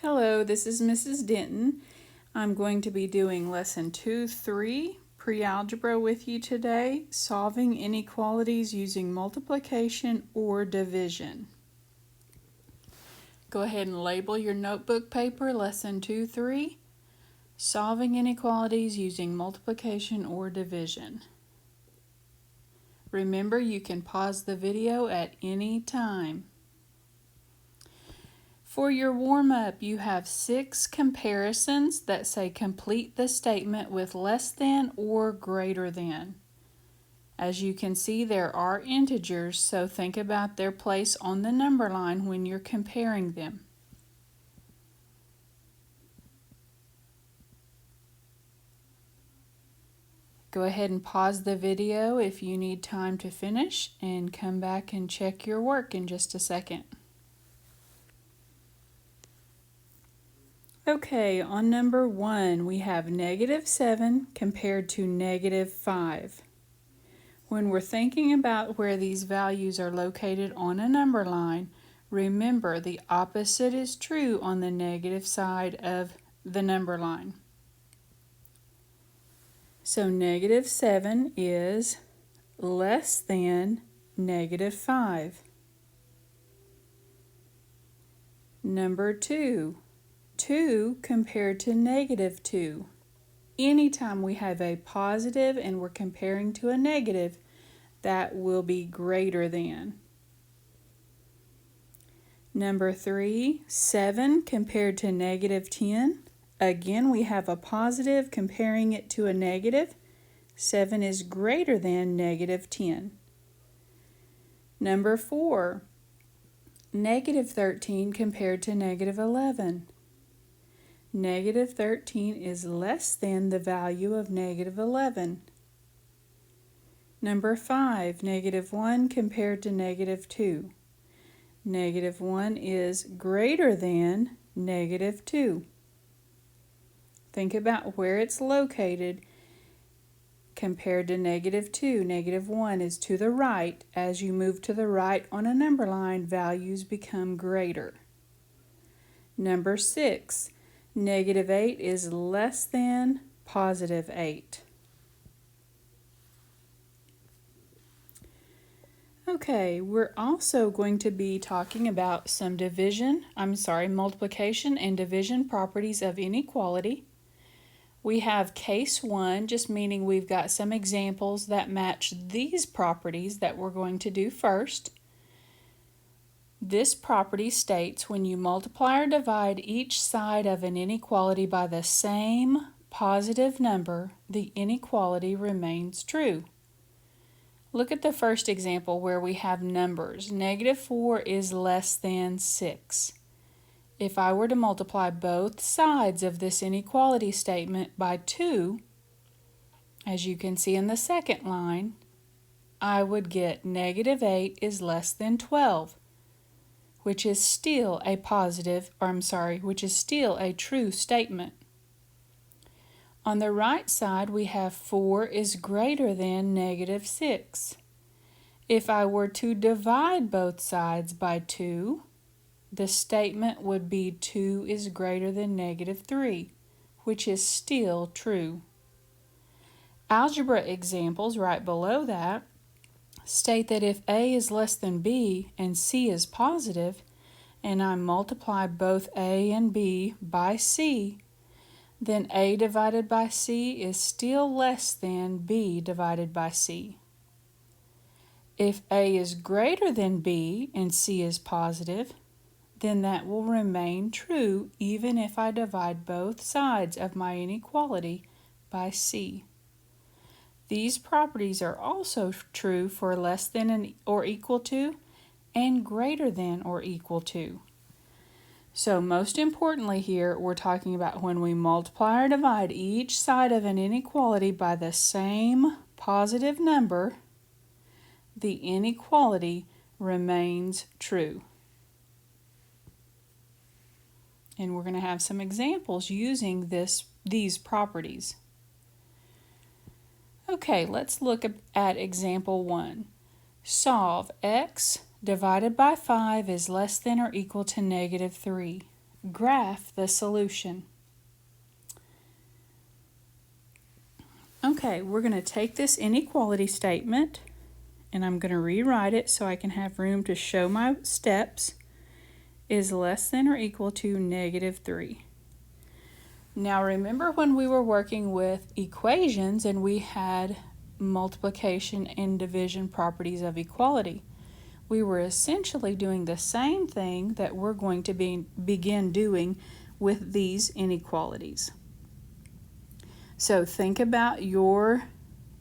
Hello, this is Mrs. Denton. I'm going to be doing lesson 2-3 pre-algebra with you today, solving inequalities using multiplication or division. Go ahead and label your notebook paper lesson 2-3, solving inequalities using multiplication or division. Remember, you can pause the video at any time. For your warm-up, you have 6 comparisons that say complete the statement with less than or greater than. As you can see, there are integers, so think about their place on the number line when you're comparing them. Go ahead and pause the video if you need time to finish and come back and check your work in just a second. Okay, on number 1, we have -7 compared to -5. When we're thinking about where these values are located on a number line, remember the opposite is true on the negative side of the number line. So -7 is less than -5. Number 2. 2 compared to -2. Anytime we have a positive and we're comparing to a negative, that will be greater than. Number 3, 7 compared to -10. Again, we have a positive comparing it to a negative. 7 is greater than -10. Number 4, -13 compared to -11. -13 is less than the value of -11. Number 5, -1 compared to -2. -1 is greater than -2. Think about where it's located compared to -2. -1 is to the right. As you move to the right on a number line, values become greater. Number 6, -8 is less than +8. Okay, we're also going to be talking about some multiplication and division properties of inequality. We have case 1, just meaning we've got some examples that match these properties that we're going to do first. This property states when you multiply or divide each side of an inequality by the same positive number, the inequality remains true. Look at the first example where we have numbers. -4 is less than 6. If I were to multiply both sides of this inequality statement by 2, as you can see in the second line, I would get -8 is less than 12. Which is still a true statement. On the right side, we have 4 is greater than -6. If I were to divide both sides by 2, the statement would be 2 is greater than -3, which is still true. Algebra examples right below that state that if A is less than B and C is positive, and I multiply both A and B by C, then A divided by C is still less than B divided by C. If A is greater than B and C is positive, then that will remain true even if I divide both sides of my inequality by C. These properties are also true for less than or equal to and greater than or equal to. So most importantly here, we're talking about when we multiply or divide each side of an inequality by the same positive number, the inequality remains true. And we're going to have some examples using these properties. Okay, let's look at example 1. Solve x divided by 5 is less than or equal to -3. graph the solution. Okay, we're going to take this inequality statement and I'm going to rewrite it so I can have room to show my steps. Is less than or equal to -3. Now remember when we were working with equations and we had multiplication and division properties of equality. We were essentially doing the same thing that we're going to begin doing with these inequalities. So think about your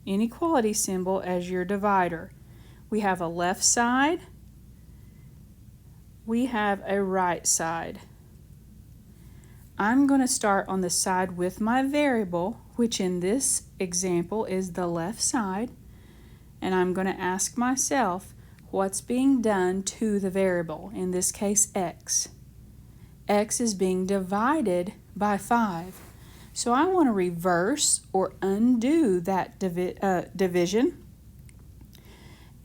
inequality symbol as your divider. We have a left side, we have a right side. I'm going to start on the side with my variable, which in this example is the left side, and I'm going to ask myself what's being done to the variable, in this case x. X is being divided by 5. So I want to reverse or undo that division.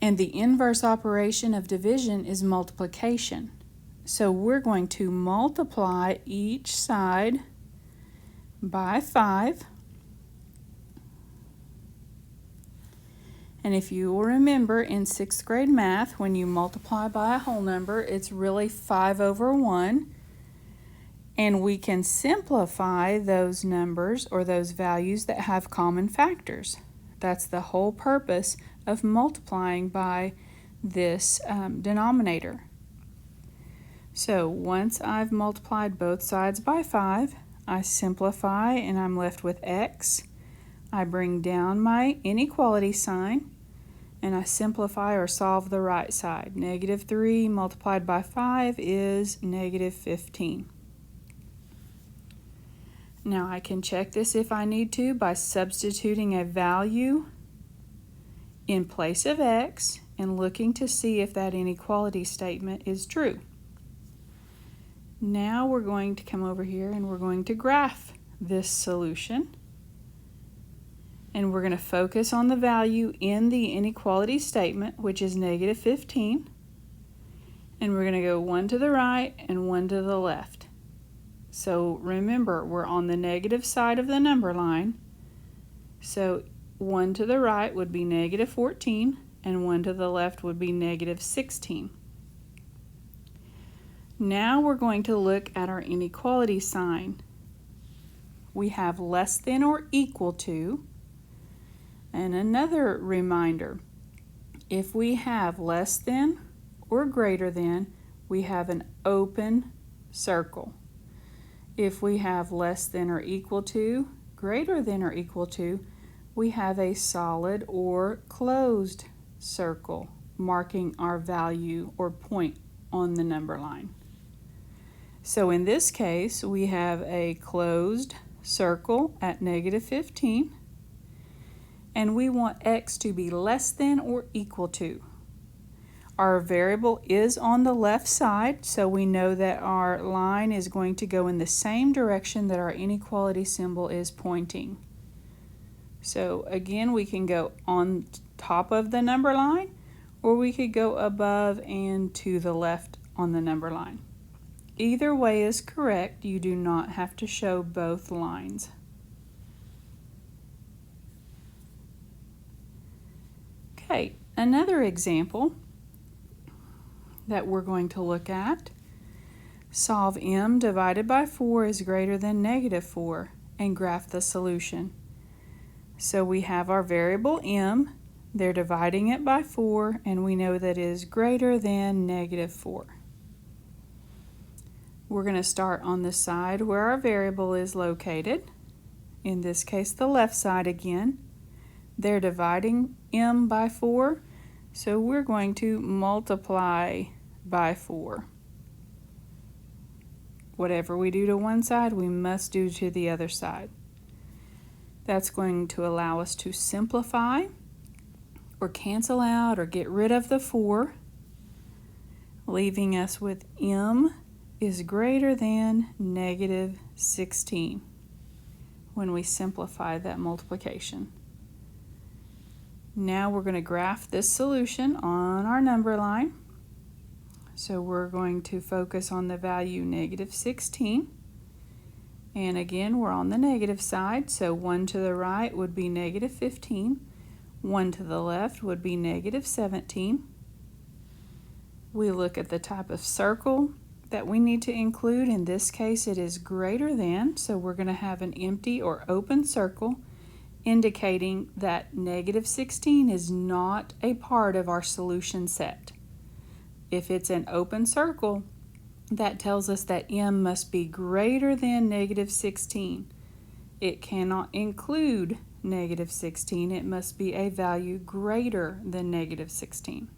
And the inverse operation of division is multiplication. So we're going to multiply each side by 5. And if you will remember in 6th grade math, when you multiply by a whole number, it's really 5/1. And we can simplify those numbers or those values that have common factors. That's the whole purpose of multiplying by this denominator. So once I've multiplied both sides by 5, I simplify and I'm left with x. I bring down my inequality sign and I simplify or solve the right side. -3 multiplied by 5 is -15. Now I can check this if I need to by substituting a value in place of x and looking to see if that inequality statement is true. Now we're going to come over here and we're going to graph this solution. And we're going to focus on the value in the inequality statement, which is -15. And we're going to go one to the right and one to the left. So remember, we're on the negative side of the number line. So one to the right would be -14 and one to the left would be -16. Now we're going to look at our inequality sign. We have less than or equal to. And another reminder, if we have less than or greater than, we have an open circle. If we have less than or equal to, greater than or equal to, we have a solid or closed circle marking our value or point on the number line. So in this case, we have a closed circle at -15, and we want x to be less than or equal to. Our variable is on the left side, so we know that our line is going to go in the same direction that our inequality symbol is pointing. So again, we can go on top of the number line, or we could go above and to the left on the number line. Either way is correct. You do not have to show both lines. Okay, another example that we're going to look at. Solve m divided by 4 is greater than -4 and graph the solution. So we have our variable m, they're dividing it by 4, and we know that it is greater than -4. We're going to start on the side where our variable is located, in this case the left side again. They're dividing m by 4, so we're going to multiply by 4. Whatever we do to one side, we must do to the other side. That's going to allow us to simplify or cancel out or get rid of the 4, leaving us with m is greater than -16 when we simplify that multiplication. Now we're going to graph this solution on our number line. So we're going to focus on the value negative 16. And again, we're on the negative side, so 1 to the right would be negative 15. 1 to the left would be negative 17. We look at the type of circle that we need to include. In this case, it is greater than, so we're going to have an empty or open circle indicating that negative 16 is not a part of our solution set. If it's an open circle, that tells us that m must be greater than negative 16. It cannot include negative 16. It must be a value greater than negative 16.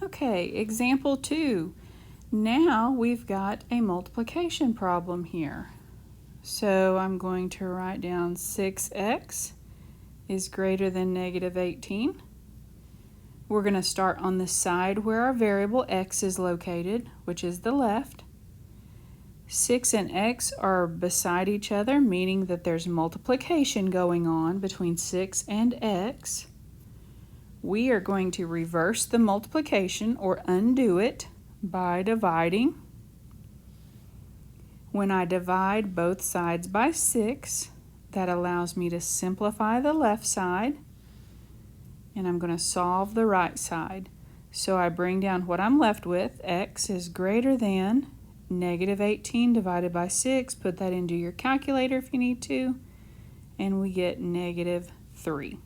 Okay, example 2. Now we've got a multiplication problem here. So I'm going to write down 6x is greater than negative 18. We're going to start on the side where our variable x is located, which is the left. 6 and x are beside each other, meaning that there's multiplication going on between 6 and x. We are going to reverse the multiplication or undo it by dividing. When I divide both sides by 6, that allows me to simplify the left side, and I'm going to solve the right side. So I bring down what I'm left with. X is greater than negative 18 divided by 6. Put that into your calculator if you need to, and we get negative 3.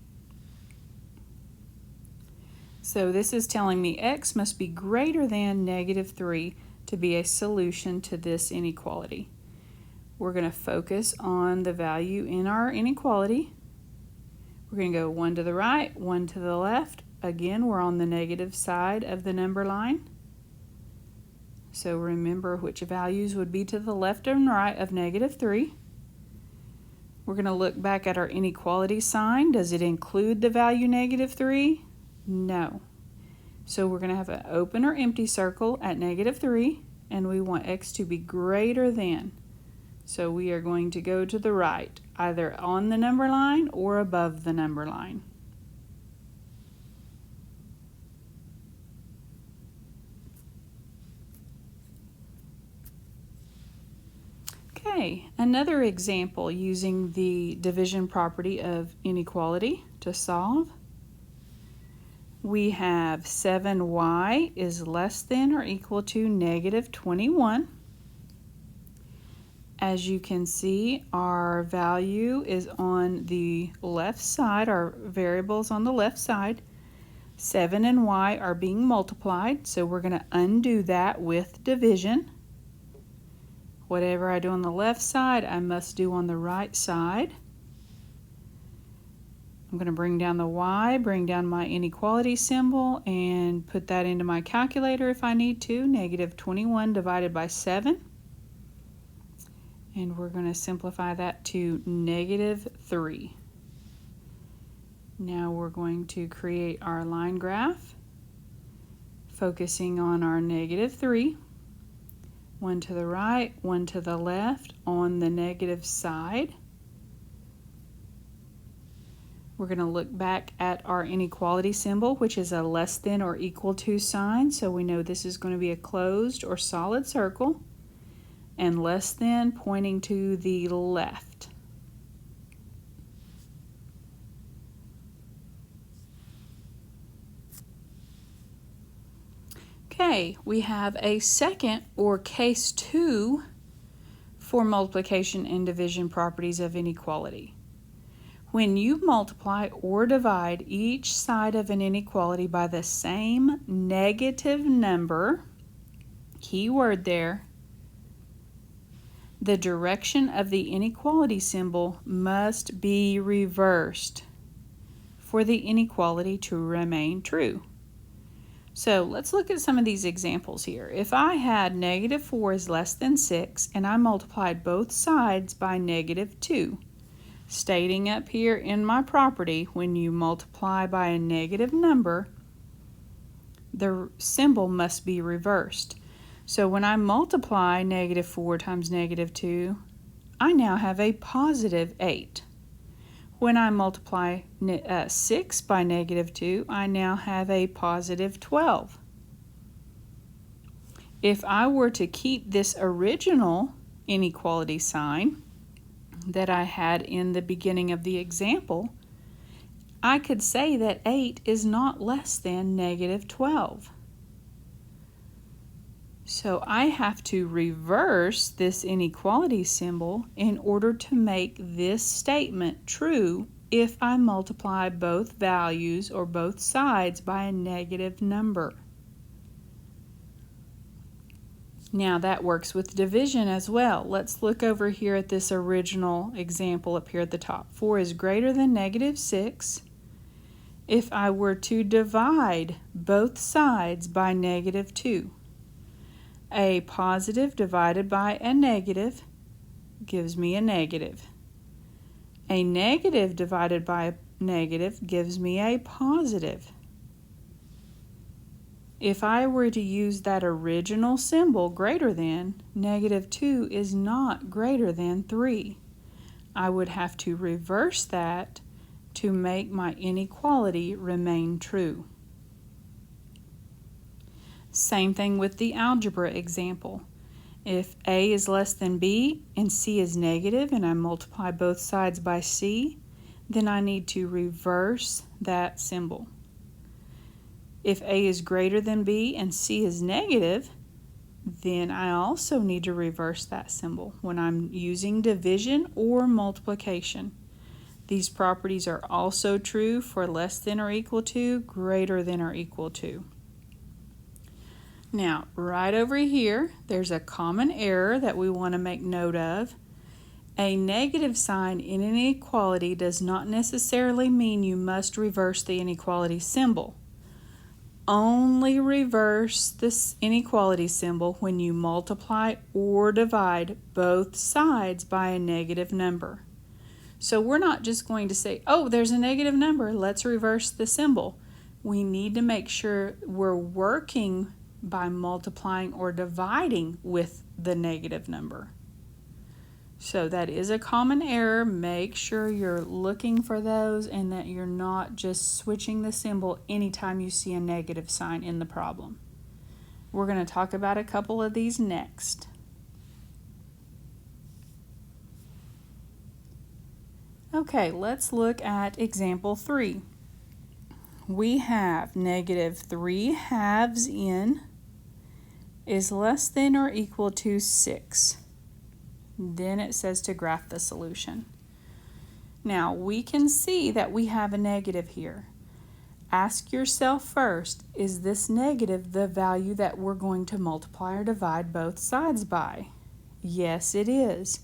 So this is telling me x must be greater than negative 3 to be a solution to this inequality. We're going to focus on the value in our inequality. We're going to go 1 to the right, 1 to the left. Again, we're on the negative side of the number line. So remember which values would be to the left and right of negative 3. We're going to look back at our inequality sign. Does it include the value negative 3? No. So we're going to have an open or empty circle at negative 3, and we want x to be greater than. So we are going to go to the right, either on the number line or above the number line. Okay, another example using the division property of inequality to solve. We have 7y is less than or equal to negative 21. As you can see, our value is on the left side, our variables on the left side. 7 and y are being multiplied, so we're going to undo that with division. Whatever I do on the left side, I must do on the right side. I'm going to bring down the y, bring down my inequality symbol, and put that into my calculator if I need to. Negative 21 divided by 7. And we're going to simplify that to negative 3. Now we're going to create our line graph, focusing on our negative 3. 1 to the right, 1 to the left on the negative side. We're going to look back at our inequality symbol, which is a less than or equal to sign, so we know this is going to be a closed or solid circle, and less than pointing to the left. Okay, we have a second, or case 2, for multiplication and division properties of inequality. When you multiply or divide each side of an inequality by the same negative number, key word there, the direction of the inequality symbol must be reversed for the inequality to remain true. So let's look at some of these examples here. If I had negative 4 is less than 6 and I multiplied both sides by negative 2, stating up here in my property, when you multiply by a negative number, the symbol must be reversed. So when I multiply negative 4 times negative 2, I now have a positive 8. When I multiply 6 by negative 2, I now have a positive 12. If I were to keep this original inequality sign that I had in the beginning of the example, I could say that 8 is not less than negative 12. So I have to reverse this inequality symbol in order to make this statement true if I multiply both values or both sides by a negative number. Now that works with division as well. Let's look over here at this original example up here at the top. 4 is greater than negative 6. If I were to divide both sides by negative 2, a positive divided by a negative gives me a negative. A negative divided by a negative gives me a positive. If I were to use that original symbol greater than, negative 2 is not greater than 3. I would have to reverse that to make my inequality remain true. Same thing with the algebra example. If A is less than B and C is negative and I multiply both sides by C, then I need to reverse that symbol. If A is greater than B and C is negative, then I also need to reverse that symbol when I'm using division or multiplication. These properties are also true for less than or equal to, greater than or equal to. Now, right over here, there's a common error that we want to make note of. A negative sign in an inequality does not necessarily mean you must reverse the inequality symbol. Only reverse this inequality symbol when you multiply or divide both sides by a negative number. So we're not just going to say, oh, there's a negative number, let's reverse the symbol. We need to make sure we're working by multiplying or dividing with the negative number. So that is a common error. Make sure you're looking for those and that you're not just switching the symbol anytime you see a negative sign in the problem. We're going to talk about a couple of these next. Okay, let's look at example 3. We have negative 3 halves n is less than or equal to 6. Then it says to graph the solution. Now we can see that we have a negative here. Ask yourself first, is this negative the value that we're going to multiply or divide both sides by? Yes, it is.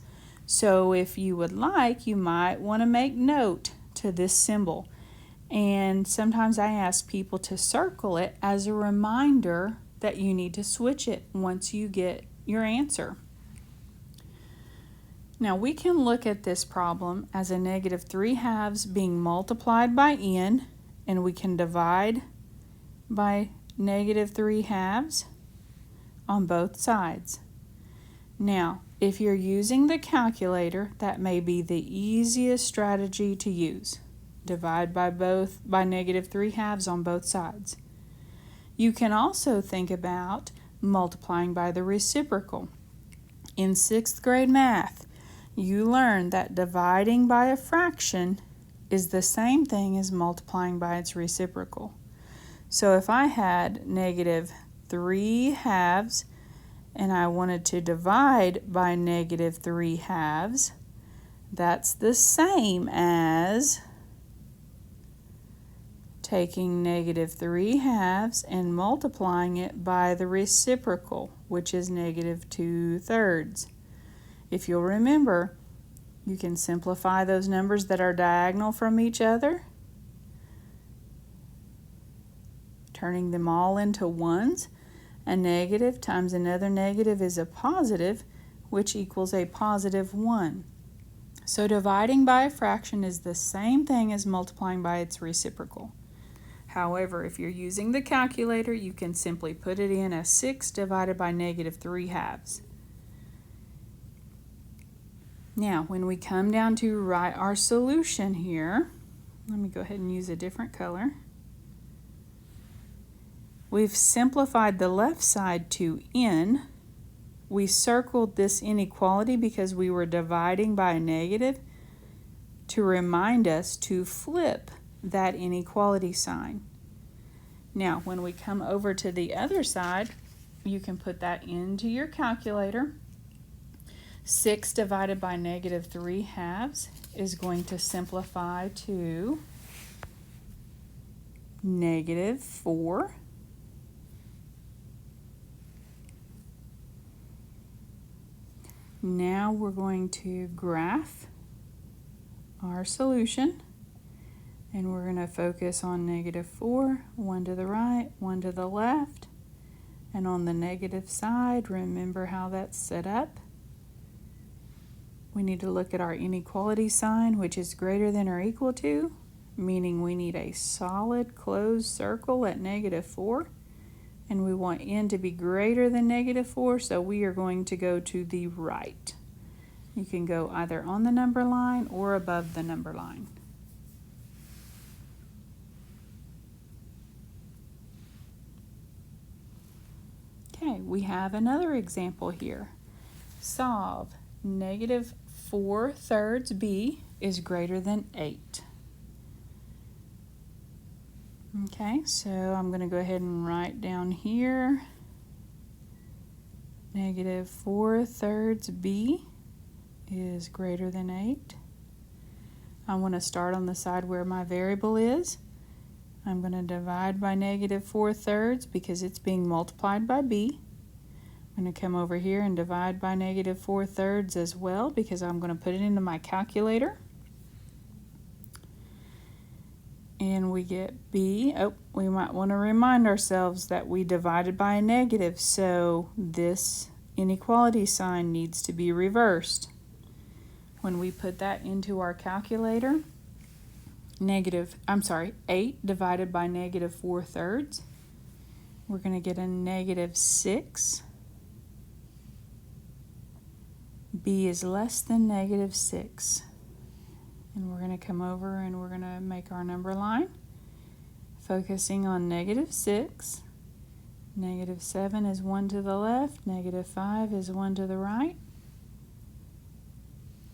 So if you would like, you might want to make note to this symbol. And sometimes I ask people to circle it as a reminder that you need to switch it once you get your answer. Now we can look at this problem as a negative 3 halves being multiplied by n, and we can divide by negative 3 halves on both sides. Now, if you're using the calculator, that may be the easiest strategy to use. Divide by negative 3 halves on both sides. You can also think about multiplying by the reciprocal. In 6th grade math, you learned that dividing by a fraction is the same thing as multiplying by its reciprocal. So if I had negative 3 halves and I wanted to divide by negative 3 halves, that's the same as taking negative 3 halves and multiplying it by the reciprocal, which is negative 2/3. If you'll remember, you can simplify those numbers that are diagonal from each other, turning them all into ones. A negative times another negative is a positive, which equals a positive 1. So dividing by a fraction is the same thing as multiplying by its reciprocal. However, if you're using the calculator, you can simply put it in as 6 divided by negative 3 halves. Now, when we come down to write our solution here, let me go ahead and use a different color. We've simplified the left side to n. We circled this inequality because we were dividing by a negative to remind us to flip that inequality sign. Now, when we come over to the other side, you can put that into your calculator. 6 divided by negative 3/2 is going to simplify to negative 4. Now we're going to graph our solution, and we're going to focus on negative 4, 1 to the right, 1 to the left, and on the negative side, remember how that's set up. We need to look at our inequality sign, which is greater than or equal to, meaning we need a solid closed circle at negative 4, and we want n to be greater than negative 4, so we are going to go to the right. You can go either on the number line or above the number line. Okay, we have another example here. Solve negative 4/3 b is greater than 8. Okay, so I'm going to go ahead and write down here negative 4/3 b is greater than 8. I want to start on the side where my variable is. I'm going to divide by negative 4/3 because it's being multiplied by b. I'm going to come over here and divide by negative 4/3 as well because I'm going to put it into my calculator. And we get b. Oh, we might want to remind ourselves that we divided by a negative, so this inequality sign needs to be reversed. When we put that into our calculator, 8 divided by negative 4/3, we're going to get a negative 6. b is less than negative 6. And we're going to come over and we're going to make our number line, focusing on negative 6. Negative 7 is 1 to the left, negative 5 is 1 to the right.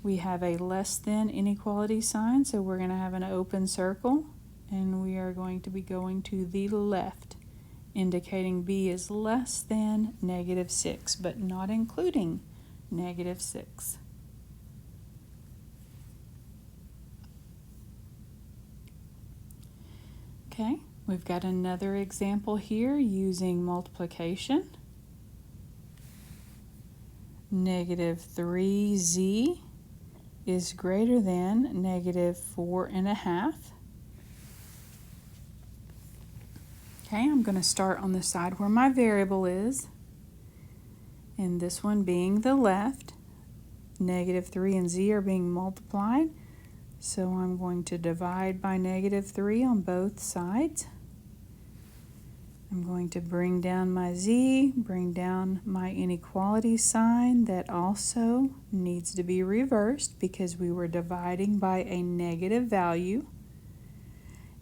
We have a less than inequality sign, so we're going to have an open circle, and we are going to be going to the left, indicating b is less than negative 6, but not including negative 6. Okay, we've got another example here using multiplication. Negative 3z is greater than negative 4.5. Okay, I'm going to start on the side where my variable is, and this one being the left. Negative 3 and z are being multiplied, so I'm going to divide by negative 3 on both sides. I'm going to bring down my z, bring down my inequality sign that also needs to be reversed because we were dividing by a negative value.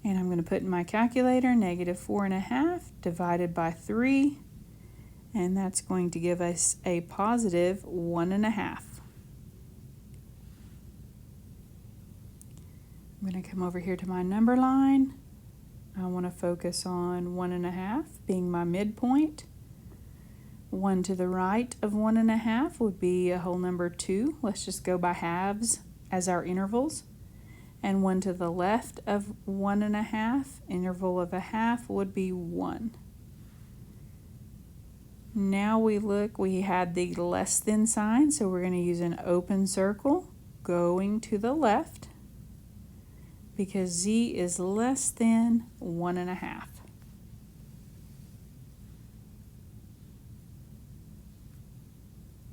And I'm going to put in my calculator negative 4.5 divided by 3, and that's going to give us a positive 1.5. I'm going to come over here to my number line. I want to focus on 1.5 being my midpoint. 1 to the right of 1.5 would be a whole number 2. Let's just go by halves as our intervals. And 1 to the left of 1.5, interval of a half, would be 1. Now we look, we had the less than sign, so we're going to use an open circle going to the left, because z is less than 1.5.